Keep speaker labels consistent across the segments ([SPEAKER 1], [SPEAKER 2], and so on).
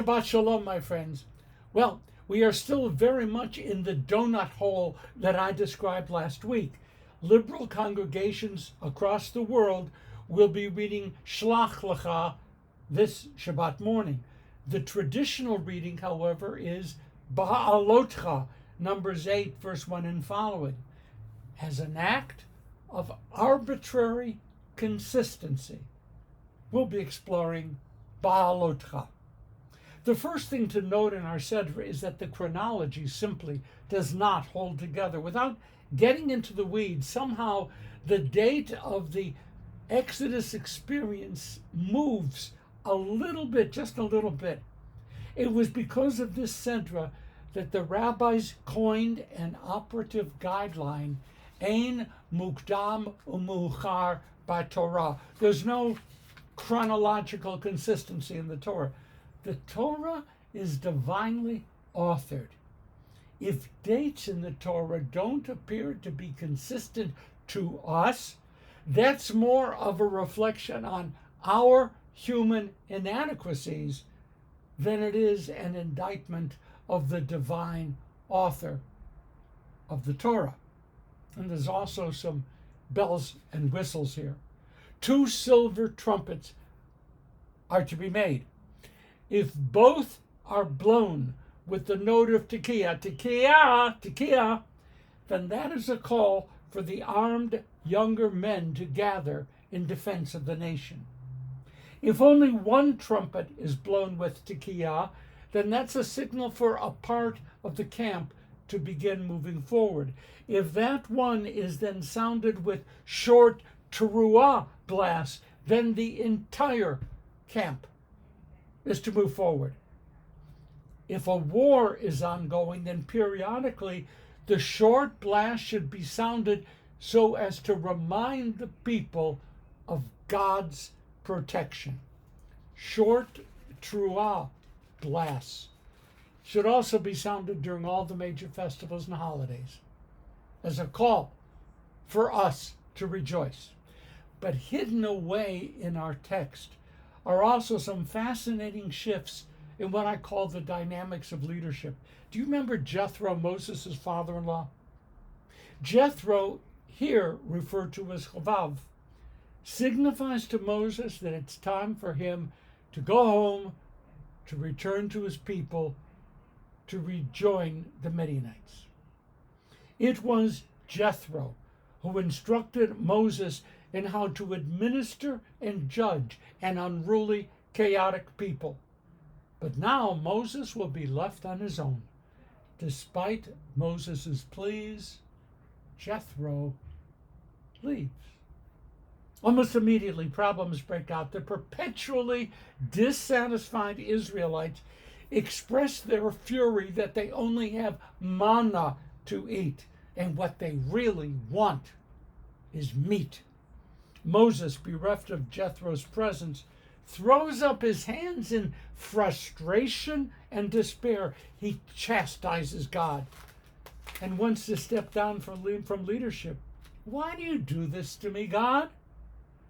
[SPEAKER 1] Shabbat Shalom, my friends. Well, we are still very much in the donut hole that I described last week. Liberal congregations across the world will be reading Shlach Lecha this Shabbat morning. The traditional reading, however, is Be-ha-alotecha, Numbers 8, verse 1 and following, as an act of arbitrary consistency. We'll be exploring Be-ha-alotecha. The first thing to note in our Sedra is that the chronology simply does not hold together. Without getting into the weeds, somehow the date of the Exodus experience moves a little bit, just a little bit. It was because of this Sedra that the rabbis coined an operative guideline, Ein Mukdam Umuchar by Torah. There's no chronological consistency in the Torah. The Torah is divinely authored. If dates in the Torah don't appear to be consistent to us, that's more of a reflection on our human inadequacies than it is an indictment of the divine author of the Torah. And there's also some bells and whistles here. 2 silver trumpets are to be made. If both are blown with the note of tekiah, tekiah, tekiah, then that is a call for the armed younger men to gather in defense of the nation. If only one trumpet is blown with tekiah, then that's a signal for a part of the camp to begin moving forward. If that one is then sounded with short teruah blasts, then the entire camp is to move forward. If a war is ongoing, then periodically the short blast should be sounded so as to remind the people of God's protection. Short teruah blasts should also be sounded during all the major festivals and holidays as a call for us to rejoice. But hidden away in our text are also some fascinating shifts in what I call the dynamics of leadership. Do you remember Jethro, Moses' father-in-law? Jethro, here referred to as Chavav, signifies to Moses that it's time for him to go home, to return to his people, to rejoin the Midianites. It was Jethro who instructed Moses in how to administer and judge an unruly, chaotic people. But now Moses will be left on his own. Despite Moses' pleas, Jethro leaves. Almost immediately, problems break out. The perpetually dissatisfied Israelites express their fury that they only have manna to eat, and what they really want is meat. Moses, bereft of Jethro's presence, throws up his hands in frustration and despair. He chastises God and wants to step down from leadership. Why do you do this to me, God?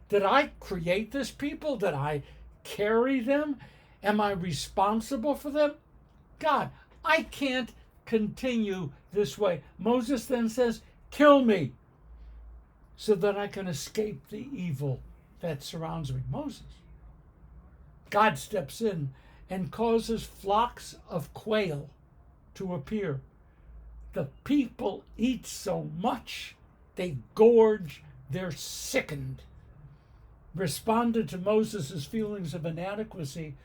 [SPEAKER 1] Did I create this people? Did I carry them? Am I responsible for them? God, I can't continue this way. Moses then says, kill me, so that I can escape the evil that surrounds me. Moses. God steps in and causes flocks of quail to appear. The people eat so much, they gorge, they're sickened. Responded to Moses' feelings of inadequacy,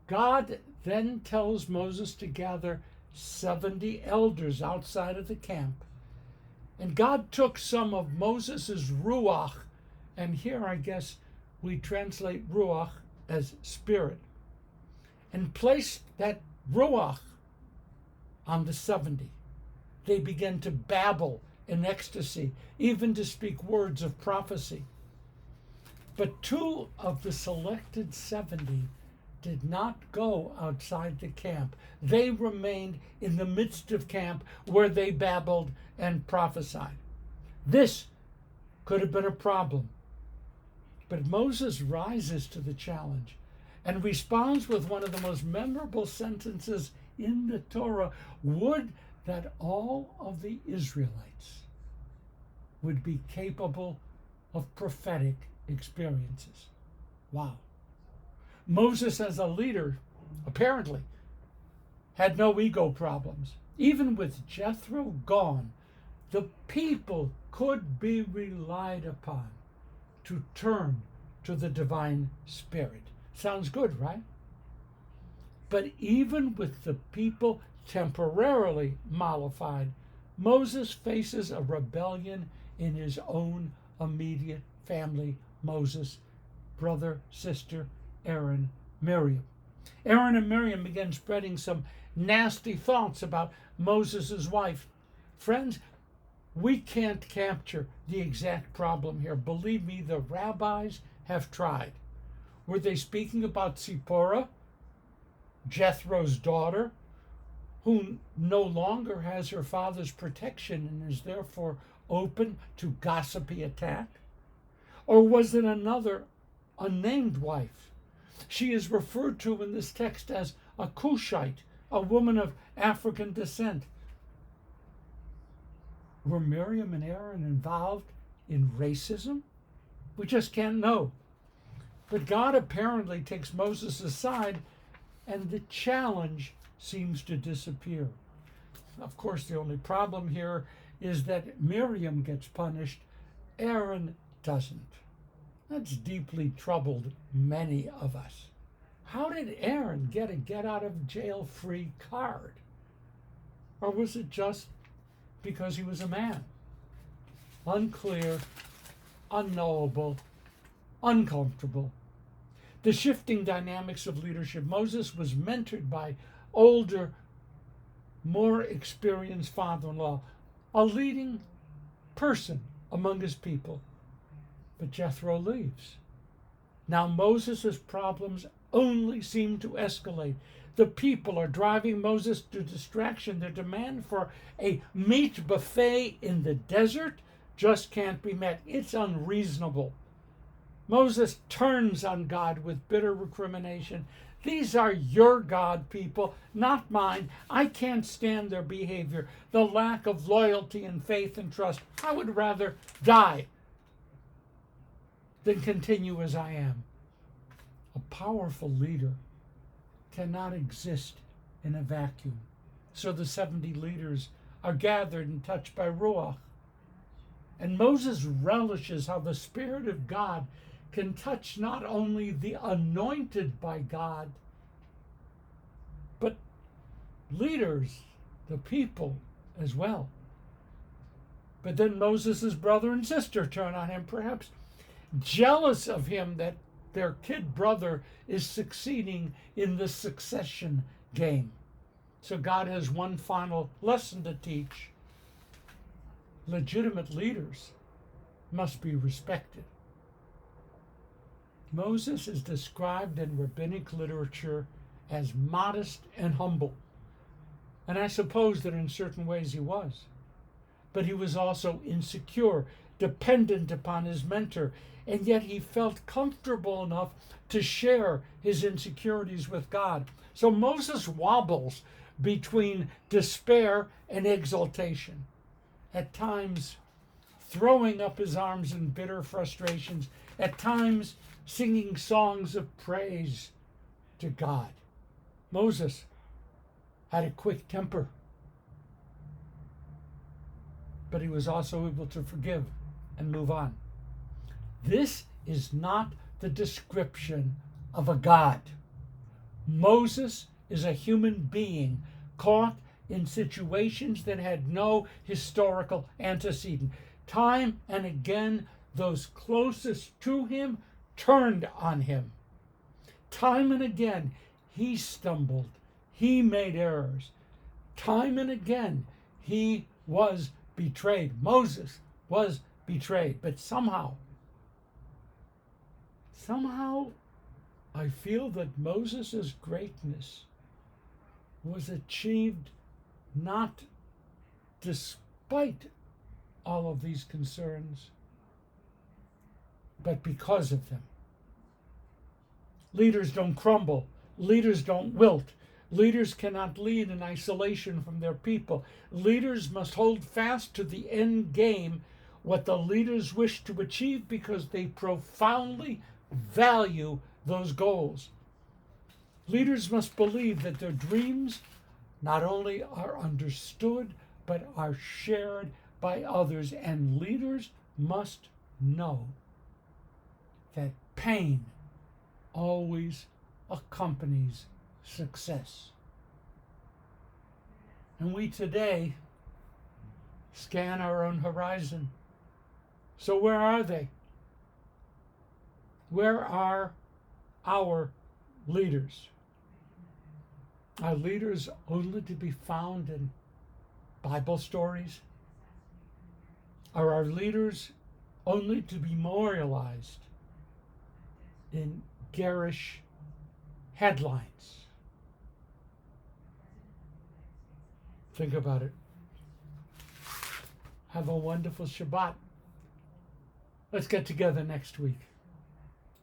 [SPEAKER 1] God then tells Moses to gather 70 elders outside of the camp. And God took some of Moses' ruach, and here I guess we translate ruach as spirit, and placed that ruach on the 70. They began to babble in ecstasy, even to speak words of prophecy. But 2 of the selected 70 did not go outside the camp. They remained in the midst of camp where they babbled and prophesied. This could have been a problem. But Moses rises to the challenge and responds with one of the most memorable sentences in the Torah. Would that all of the Israelites would be capable of prophetic experiences. Wow. Moses, as a leader, apparently had no ego problems. Even with Jethro gone, the people could be relied upon to turn to the divine spirit. Sounds good, right? But even with the people temporarily mollified, Moses faces a rebellion in his own immediate family. Moses, brother, sister, Aaron, Miriam. Aaron and Miriam began spreading some nasty thoughts about Moses' wife. Friends, we can't capture the exact problem here. Believe me, the rabbis have tried. Were they speaking about Zipporah, Jethro's daughter, who no longer has her father's protection and is therefore open to gossipy attack? Or was it another unnamed wife? She is referred to in this text as a Cushite, a woman of African descent. Were Miriam and Aaron involved in racism? We just can't know. But God apparently takes Moses aside, and the challenge seems to disappear. Of course, the only problem here is that Miriam gets punished, Aaron doesn't. That's deeply troubled many of us. How did Aaron get a get-out-of-jail-free card? Or was it just because he was a man? Unclear, unknowable, uncomfortable. The shifting dynamics of leadership. Moses was mentored by older, more experienced father-in-law, a leading person among his people. But Jethro leaves. Now Moses' problems only seem to escalate. The people are driving Moses to distraction. Their demand for a meat buffet in the desert just can't be met. It's unreasonable. Moses turns on God with bitter recrimination. These are your God, people, not mine. I can't stand their behavior, the lack of loyalty and faith and trust. I would rather die than continue as I am. A powerful leader cannot exist in a vacuum. So the 70 leaders are gathered and touched by Ruach. And Moses relishes how the Spirit of God can touch not only the anointed by God, but leaders, the people as well. But then Moses' brother and sister turn on him, perhaps jealous of him that their kid brother is succeeding in the succession game. So God has one final lesson to teach. Legitimate leaders must be respected. Moses is described in rabbinic literature as modest and humble. And I suppose that in certain ways he was. But he was also insecure, dependent upon his mentor, and yet he felt comfortable enough to share his insecurities with God. So Moses wobbles between despair and exaltation, at times throwing up his arms in bitter frustrations, at times singing songs of praise to God. Moses had a quick temper, but he was also able to forgive and move on. This is not the description of a God. Moses is a human being caught in situations that had no historical antecedent. Time and again, those closest to him turned on him. Time and again, he stumbled. He made errors. Time and again, he was betrayed. Moses was betrayed. But somehow, I feel that Moses' greatness was achieved not despite all of these concerns, but because of them. Leaders don't crumble. Leaders don't wilt. Leaders cannot lead in isolation from their people. Leaders must hold fast to the end game, what the leaders wish to achieve, because they profoundly value those goals. Leaders must believe that their dreams not only are understood, but are shared by others. And leaders must know that pain always accompanies success. And we today scan our own horizon. So where are they? Where are our leaders? Are leaders only to be found in Bible stories? Are our leaders only to be memorialized in garish headlines? Think about it. Have a wonderful Shabbat. Let's get together next week.